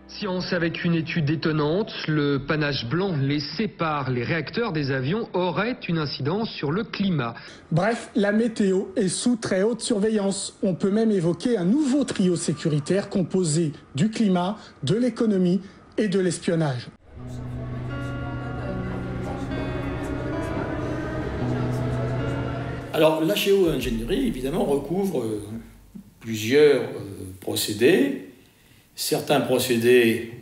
Science avec une étude étonnante, le panache blanc laissé par les réacteurs des avions aurait une incidence sur le climat. Bref, la météo est sous très haute surveillance. On peut même évoquer un nouveau trio sécuritaire composé du climat, de l'économie et de l'espionnage. Alors la géo-ingénierie, évidemment, recouvre plusieurs procédés. Certains procédés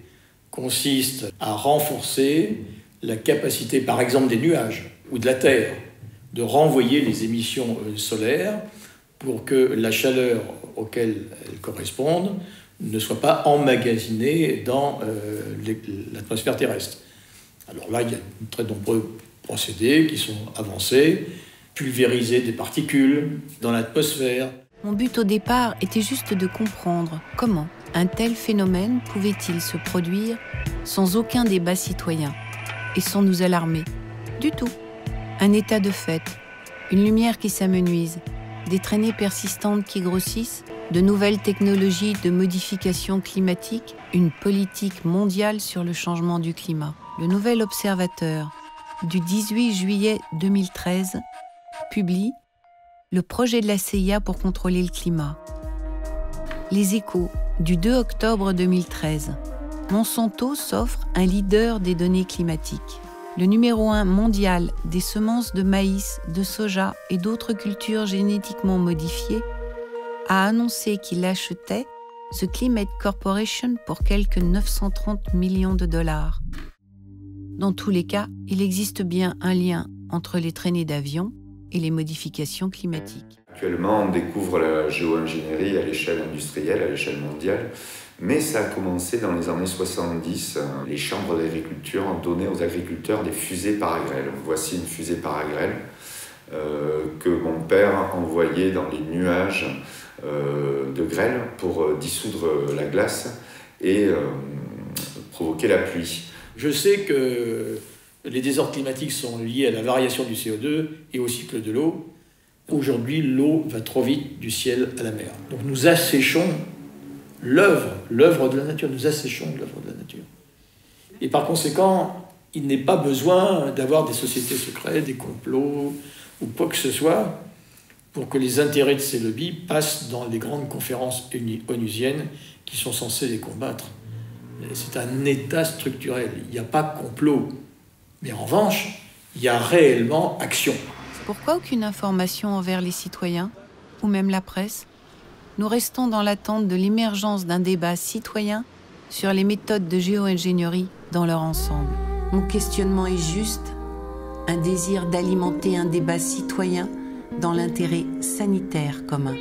consistent à renforcer la capacité, par exemple, des nuages ou de la Terre, de renvoyer les émissions solaires pour que la chaleur auquel elles correspondent ne soit pas emmagasinée dans l'atmosphère terrestre. Alors là, il y a de très nombreux procédés qui sont avancés, pulvériser des particules dans l'atmosphère. Mon but au départ était juste de comprendre comment un tel phénomène pouvait-il se produire sans aucun débat citoyen et sans nous alarmer. Du tout. Un état de fait, une lumière qui s'amenuise, des traînées persistantes qui grossissent, de nouvelles technologies de modification climatique, une politique mondiale sur le changement du climat. Le Nouvel Observateur du 18 juillet 2013 publie le projet de la CIA pour contrôler le climat. Les Échos du 2 octobre 2013. Monsanto s'offre un leader des données climatiques. Le numéro 1 mondial des semences de maïs, de soja et d'autres cultures génétiquement modifiées a annoncé qu'il achetait The Climate Corporation pour quelque 930 millions de dollars. Dans tous les cas, il existe bien un lien entre les traînées d'avions et les modifications climatiques. Actuellement, on découvre la géo-ingénierie à l'échelle industrielle, à l'échelle mondiale, mais ça a commencé dans les années 70. Les chambres d'agriculture ont donné aux agriculteurs des fusées Paragrel. Voici une fusée Paragrel que mon père envoyait dans les nuages de grêle pour dissoudre la glace et provoquer la pluie. Je sais que les désordres climatiques sont liés à la variation du CO2 et au cycle de l'eau. Aujourd'hui, l'eau va trop vite du ciel à la mer. Donc nous asséchons l'œuvre de la nature. Nous asséchons l'œuvre de la nature. Et par conséquent, il n'est pas besoin d'avoir des sociétés secrètes, des complots ou quoi que ce soit pour que les intérêts de ces lobbies passent dans les grandes conférences onusiennes qui sont censées les combattre. C'est un état structurel. Il n'y a pas complot. Mais en revanche, il y a réellement action. Pourquoi aucune information envers les citoyens, ou même la presse ? Nous restons dans l'attente de l'émergence d'un débat citoyen sur les méthodes de géo-ingénierie dans leur ensemble. Mon questionnement est juste, un désir d'alimenter un débat citoyen dans l'intérêt sanitaire commun.